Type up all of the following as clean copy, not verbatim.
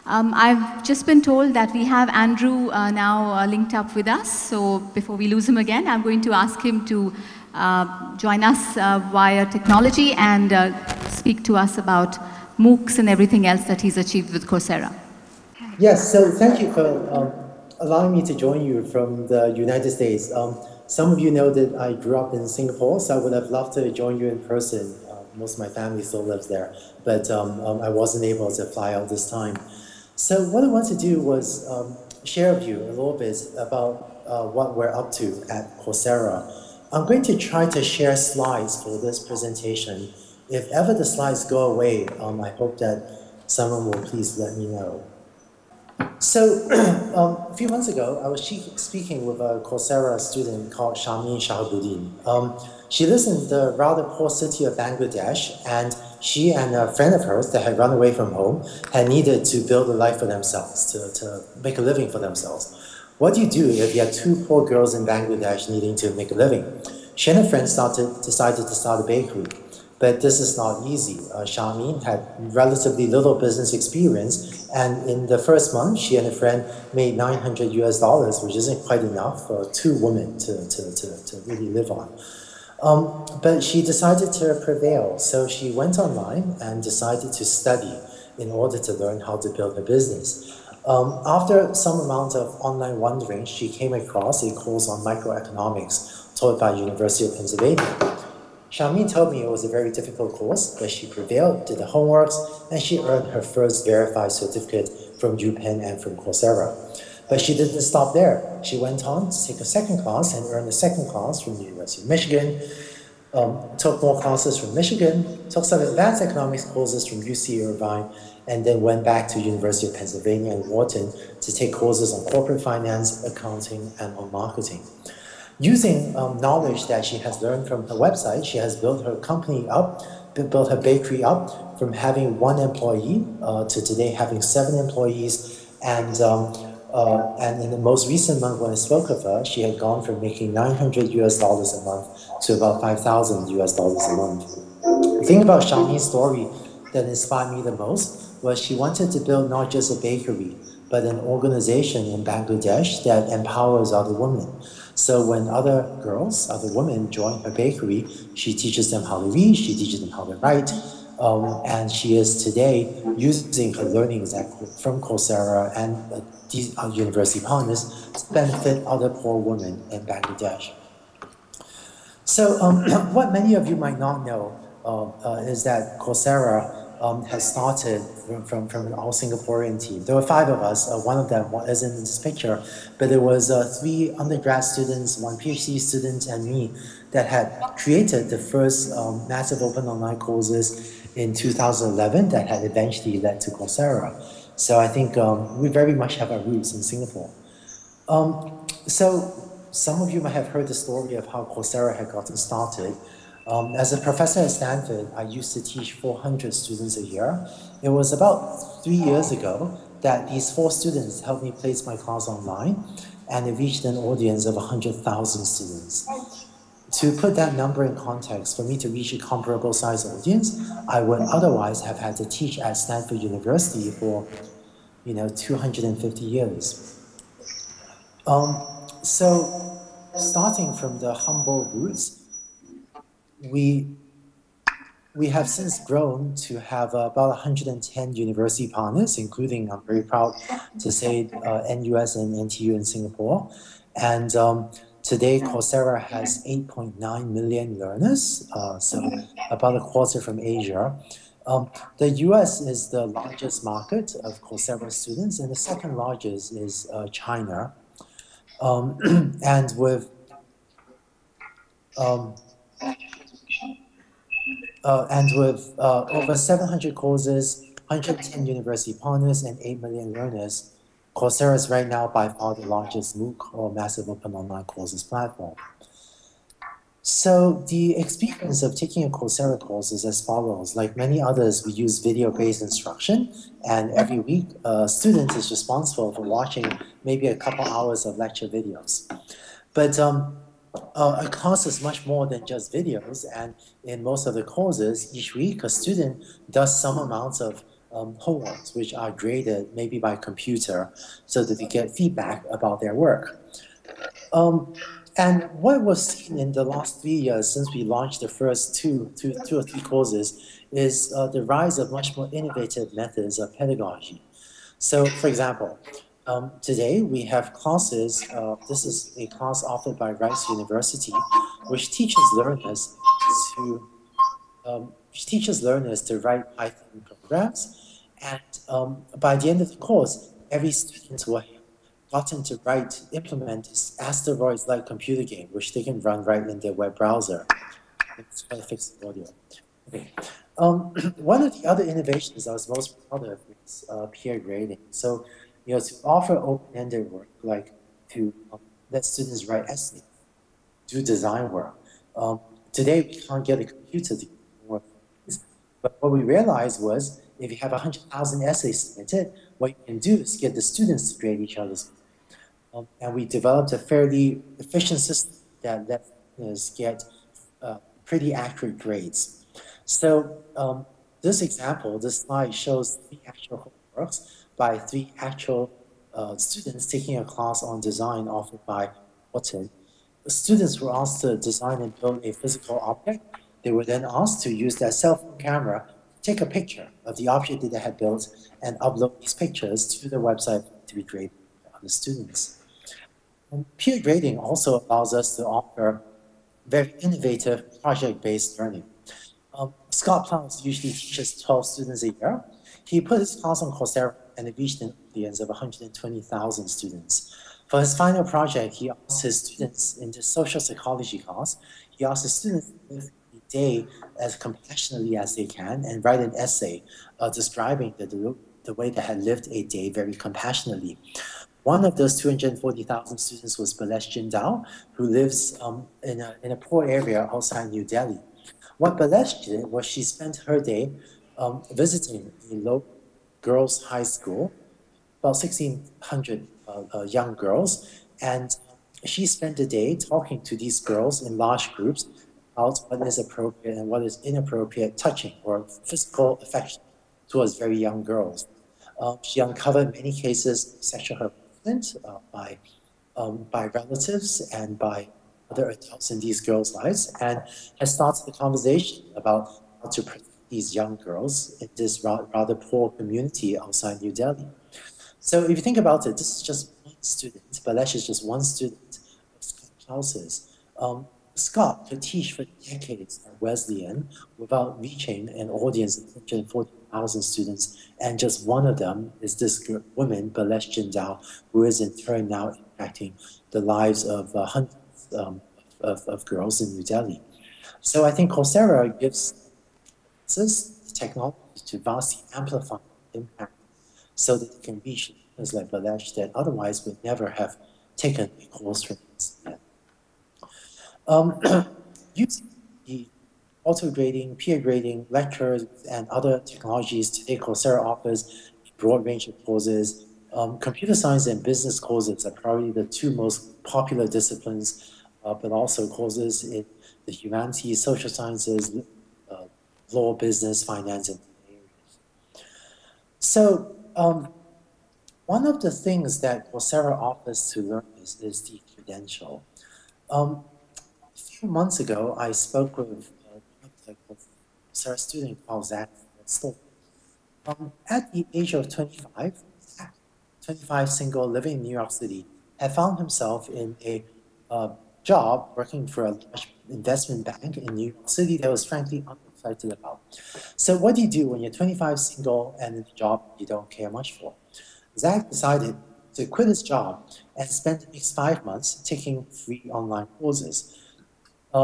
I've just been told that we have Andrew now linked up with us. So before we lose him again, I'm going to ask him to join us via technology and speak to us about MOOCs and everything else that he's achieved with Coursera. Yes, so thank you for allowing me to join you from the United States. Some of you know that I grew up in Singapore, so I would have loved to join you in person. Most of my family still lives there, but I wasn't able to fly out this time. So what I want to do was share with you a little bit about what we're up to at Coursera. I'm going to try to share slides for this presentation. If ever the slides go away, I hope that someone will please let me know. So a few months ago, I was speaking with a Coursera student called Shameen Shahabuddin. She lives in the rather poor city of Bangladesh, and she and a friend of hers that had run away from home had needed to build a life for themselves, to make a living for themselves. What do you do if you have two poor girls in Bangladesh needing to make a living? She and her friend decided to start a bakery. But this is not easy. Shameen had relatively little business experience, and in the first month, she and her friend made $900 US, which isn't quite enough for two women to really live on. But she decided to prevail, so she went online and decided to study in order to learn how to build a business. After some amount of online wandering, she came across a course on microeconomics taught by University of Pennsylvania. Shameen told me it was a very difficult course, but she prevailed, did the homeworks, and she earned her first verified certificate from UPenn and from Coursera. But she didn't stop there. She went on to take a second class and earned a second class from the University of Michigan, took more classes from Michigan, took some advanced economics courses from UC Irvine, and then went back to University of Pennsylvania and Wharton to take courses on corporate finance, accounting, and on marketing. Using knowledge that she has learned from her website, she has built her company up, built her bakery up from having 1 employee to today having 7 employees. And in the most recent month when I spoke with her, she had gone from making $900 US a month to about $5,000 US a month. The thing about Shameen's story that inspired me the most was she wanted to build not just a bakery, but an organization in Bangladesh that empowers other women. So when other girls, other women join her bakery, she teaches them how to read, she teaches them how to write, and she is today using her learnings from Coursera and these university partners to benefit other poor women in Bangladesh. So what many of you might not know is that Coursera has started from an all-Singaporean team. There were 5 of us. One of them isn't in this picture, but it was 3 undergrad students, 1 PhD student, and me that had created the first massive open online courses in 2011 that had eventually led to Coursera. So I think we very much have our roots in Singapore. So some of you might have heard the story of how Coursera had gotten started. As a professor at Stanford, I used to teach 400 students a year. It was about 3 years ago that these 4 students helped me place my class online, and it reached an audience of 100,000 students. To put that number in context, for me to reach a comparable size audience, I would otherwise have had to teach at Stanford University for 250 years. So starting from the humble roots, we have since grown to have about 110 university partners, including, I'm very proud to say, NUS and NTU in Singapore. And today, Coursera has 8.9 million learners, so about a quarter from Asia. The US is the largest market of Coursera students, and the second largest is China. And with over 700 courses, 110 university partners, and 8 million learners, Coursera is right now by far the largest MOOC or massive open online courses platform. So the experience of taking a Coursera course is as follows. Like many others, we use video-based instruction, and every week, a student is responsible for watching maybe a couple hours of lecture videos. But a class is much more than just videos, and in most of the courses, each week a student does some amount of homeworks, which are graded maybe by computer, so that they get feedback about their work. And what was seen in the last 3 years since we launched the first two or three courses is the rise of much more innovative methods of pedagogy. So, for example, today we have classes. This is a class offered by Rice University, which teaches learners to write Python programs, and by the end of the course, every student will have gotten to implement this asteroids-like computer game, which they can run right in their web browser. Let's try to fix the audio. Okay. One of the other innovations I was most proud of is peer grading. So, to offer open-ended work, like to let students write essays, do design work. Today, we can't get a computer to do work. But what we realized was, if you have 100,000 essays submitted, what you can do is get the students to grade each other's. And we developed a fairly efficient system that lets students get pretty accurate grades. So this slide shows 3 actual homeworks by 3 actual students taking a class on design offered by Wharton. The students were asked to design and build a physical object. They were then asked to use their cell phone camera to take a picture of the object that they had built and upload these pictures to the website to be graded by the students. And peer grading also allows us to offer very innovative project-based learning. Scott Plowes usually teaches 12 students a year. He put his class on Coursera and it reached an audience of 120,000 students. For his final project, he asked his students in the social psychology class, he asked the students to live the day as compassionately as they can and write an essay describing the way they had lived a day very compassionately. One of those 240,000 students was Balesh Jindal, who lives in a poor area outside New Delhi. What Balesh did was she spent her day visiting a local girls' high school, about 1,600 young girls, and she spent the day talking to these girls in large groups about what is appropriate and what is inappropriate touching or physical affection towards very young girls. She uncovered many cases of sexual harassment by relatives and by other adults in these girls' lives, and has started the conversation about how to protect these young girls in this rather poor community outside New Delhi. So if you think about it, this is just one student. Balesh is just one student of Scott Plowes'. Scott could teach for decades at Wesleyan without reaching an audience of 140,000 students, and just one of them is this woman, Balesh Jindal, who is in turn now impacting the lives of hundreds of girls in New Delhi. So I think Coursera gives us the technology to vastly amplify impact so that it can reach students like Balesh that otherwise would never have taken a course from us yet. Using the auto-grading, peer grading, lectures, and other technologies, today Coursera offers a broad range of courses. Computer science and business courses are probably the 2 most popular disciplines, but also courses in the humanities, social sciences, law, business, finance, and areas. So one of the things that Coursera offers to learners is the credential. A few months ago, I spoke with a Coursera student called Zach. At the age of 25, Zach, 25, single, living in New York City, had found himself in a job working for a large investment bank in New York City that was frankly unexcited about. So what do you do when you're 25, single, and in a job you don't care much for? Zach decided to quit his job and spend the next 5 months taking free online courses.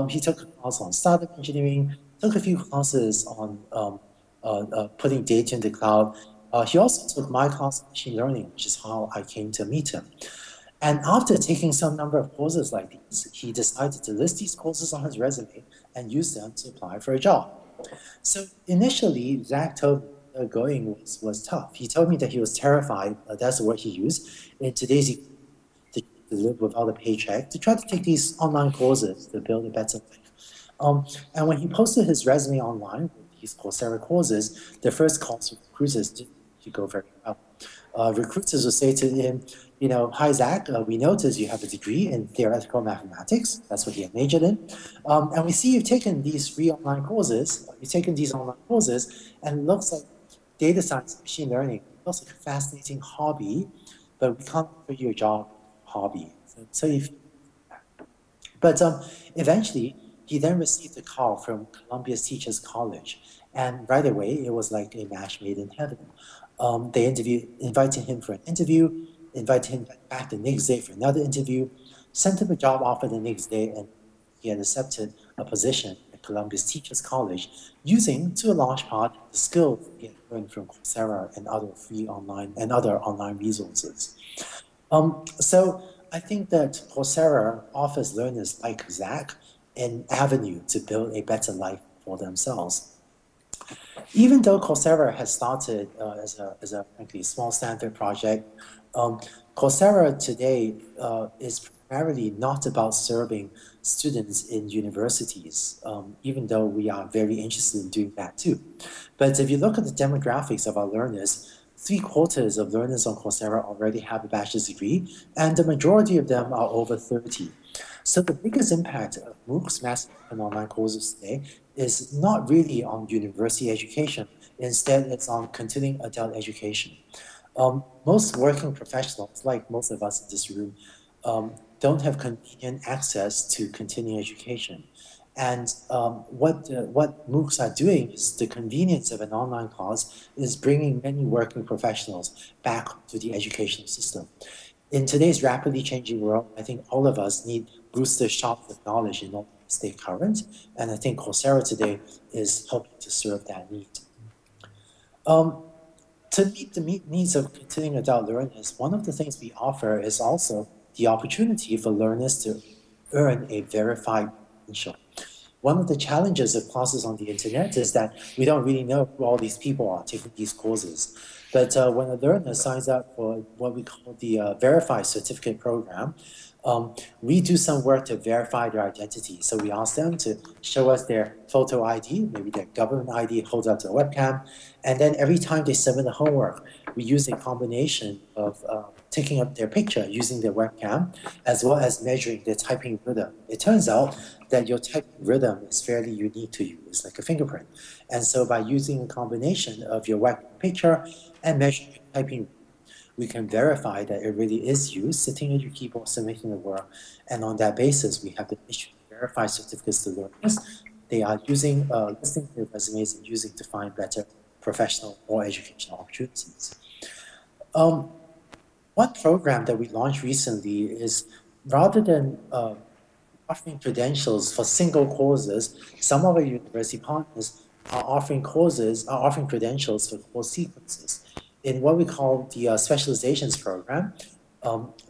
He took a class on startup engineering, took a few classes on putting data in the cloud. He also took my class on machine learning, which is how I came to meet him. And after taking some number of courses like these, he decided to list these courses on his resume and use them to apply for a job. So initially, Zach told me going was tough. He told me that he was terrified, that's the word he used, in today's economy, to live without a paycheck, to try to take these online courses to build a better life. And when he posted his resume online with these Coursera courses, the first calls for recruiters didn't go very well. Recruiters will say to him, you know, hi, Zach, we noticed you have a degree in theoretical mathematics. That's what he had majored in. And we see you've taken these free online courses. You've taken these online courses, and it looks like data science, machine learning, it looks like a fascinating hobby, but we can't offer you a job hobby. So if, but eventually, he then received a call from Columbia's Teachers College. And right away, it was like a match made in heaven. They invited him for an interview, invited him back the next day for another interview, sent him a job offer the next day, and he had accepted a position at Columbia's Teachers College using, to a large part, the skills he had learned from Coursera and other free online and other online resources. So I think that Coursera offers learners like Zach an avenue to build a better life for themselves. Even though Coursera has started as a frankly small standard project, Coursera today is primarily not about serving students in universities, even though we are very interested in doing that too. But if you look at the demographics of our learners, 3/4 of learners on Coursera already have a bachelor's degree, and the majority of them are over 30. So the biggest impact of MOOCs, massive and online courses today, is not really on university education. Instead, it's on continuing adult education. Most working professionals, like most of us in this room, don't have convenient access to continuing education. And what MOOCs are doing is the convenience of an online class is bringing many working professionals back to the education system. In today's rapidly changing world, I think all of us need booster shots of knowledge in order to stay current. And I think Coursera today is helping to serve that need. To meet the needs of continuing adult learners, one of the things we offer is also the opportunity for learners to earn a verified credential. One of the challenges of classes on the internet is that we don't really know who all these people are taking these courses. But when a learner signs up for what we call the Verified Certificate Program, we do some work to verify their identity. So we ask them to show us their photo ID, maybe their government ID, hold up to a webcam. And then every time they submit the homework, we use a combination of taking up their picture using their webcam, as well as measuring their typing rhythm. It turns out that your typing rhythm is fairly unique to you. It's like a fingerprint. And so by using a combination of your webcam picture and measuring your typing, we can verify that it really is you sitting at your keyboard submitting the work. And on that basis, we have to issue verified certificates to learners. They are using, listing their resumes and using to find better professional or educational opportunities. One program that we launched recently is, rather than offering credentials for single courses, some of our university partners are offering credentials for course sequences. In what we call the specializations program,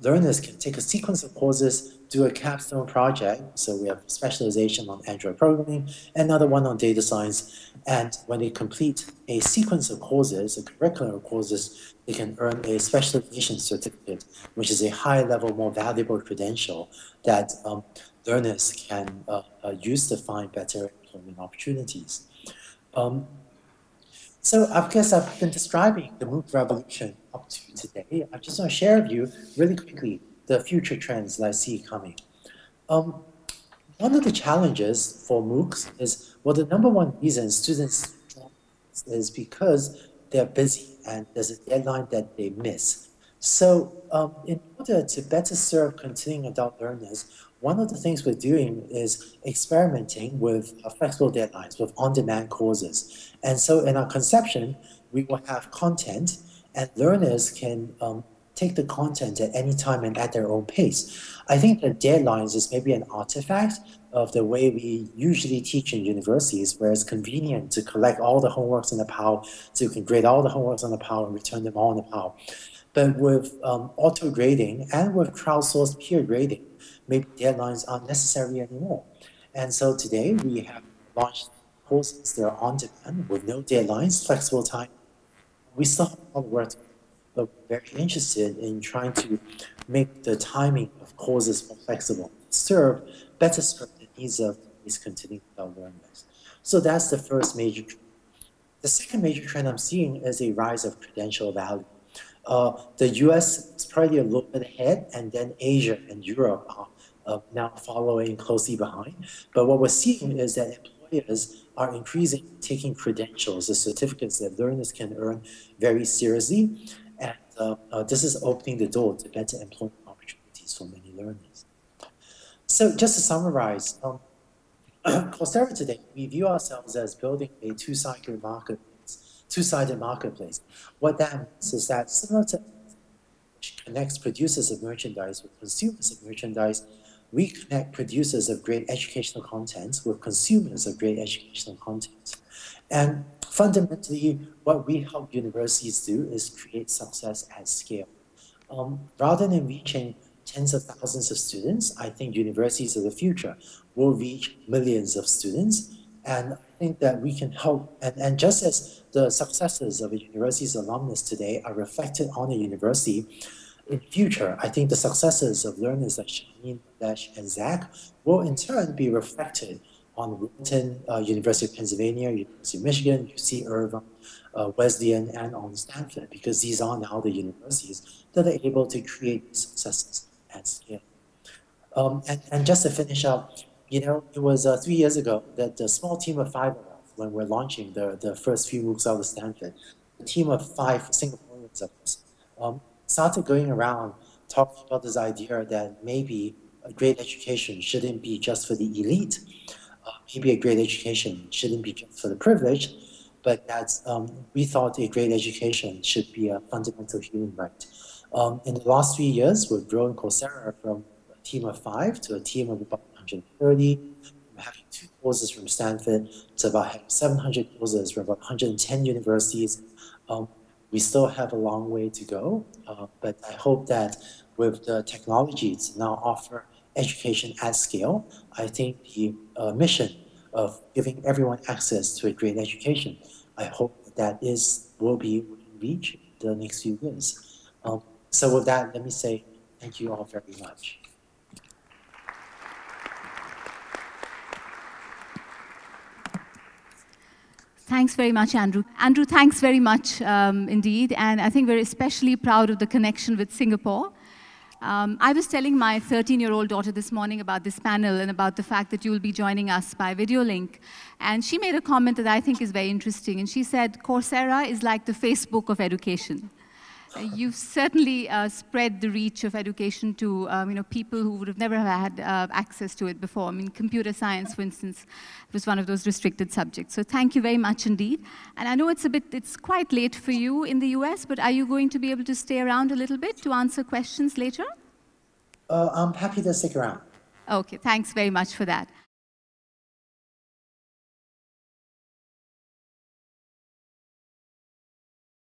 learners can take a sequence of courses, do a capstone project. So we have specialization on Android programming, another one on data science. And when they complete a sequence of courses, a curriculum of courses, they can earn a specialization certificate, which is a high-level, more valuable credential that learners can use to find better employment opportunities. So I guess I've been describing the MOOC revolution up to today. I just want to share with you really quickly the future trends that I see coming. One of the challenges for MOOCs is, well, the number one reason students is because they're busy and there's a deadline that they miss. So in order to better serve continuing adult learners, one of the things we're doing is experimenting with flexible deadlines, with on-demand courses. And so in our conception, we will have content, and learners can take the content at any time and at their own pace. I think that deadlines is maybe an artifact of the way we usually teach in universities, where it's convenient to collect all the homeworks in the PAL, so you can grade all the homeworks on the PAL and return them all in the PAL. But with auto-grading and with crowdsourced peer grading, maybe deadlines aren't necessary anymore. And so today we have launched courses that are on demand with no deadlines, flexible time. We still have a lot of work to do, but we're very interested in trying to make the timing of courses more flexible, better serve the needs of these continuing adult learners. So that's the first major trend. The second major trend I'm seeing is a rise of credential value. The US is probably a little bit ahead, and then Asia and Europe are now following closely behind. But what we're seeing is that employers are increasingly taking credentials, the certificates that learners can earn, very seriously. And this is opening the door to better employment opportunities for many learners. So just to summarize, Coursera today, we view ourselves as building a two-sided marketplace. What that means is that similar to which connects producers of merchandise with consumers of merchandise, we connect producers of great educational content with consumers of great educational content. And fundamentally, what we help universities do is create success at scale. Rather than reaching tens of thousands of students, I think universities of the future will reach millions of students. And I think that we can help, and just as the successes of a university's alumnus today are reflected on a university, in future, I think the successes of learners like Shanine, Dash, and Zach will in turn be reflected on Wharton, University of Pennsylvania, University of Michigan, UC Irvine, Wesleyan, and on Stanford, because these are now the universities that are able to create successes at scale. And just to finish up, you know, it was 3 years ago that the small team of 5 of us, when we're launching the first few MOOCs out of Stanford, the team of 5 Singaporeans of us started going around talking about this idea that maybe a great education shouldn't be just for the elite, maybe a great education shouldn't be just for the privileged, but that we thought a great education should be a fundamental human right. In the last 3 years, we've grown Coursera from a team of 5 to a team of about 130, from having 2 courses from Stanford to about having 700 courses from about 110 universities. We still have a long way to go, but I hope that with the technology to now offer education at scale, I think the mission of giving everyone access to a great education, I hope that will be within reach in the next few years. So with that, let me say thank you all very much. Thanks very much, Andrew. Andrew, thanks very much indeed. And I think we're especially proud of the connection with Singapore. I was telling my 13-year-old daughter this morning about this panel and about the fact that you will be joining us by video link. And she made a comment that I think is very interesting. And she said, Coursera is like the Facebook of education. You've certainly spread the reach of education to people who would have never had access to it before. I mean, computer science, for instance, was one of those restricted subjects. So thank you very much indeed. And I know it's quite late for you in the US, but are you going to be able to stay around a little bit to answer questions later? I'm happy to stick around. Okay, thanks very much for that.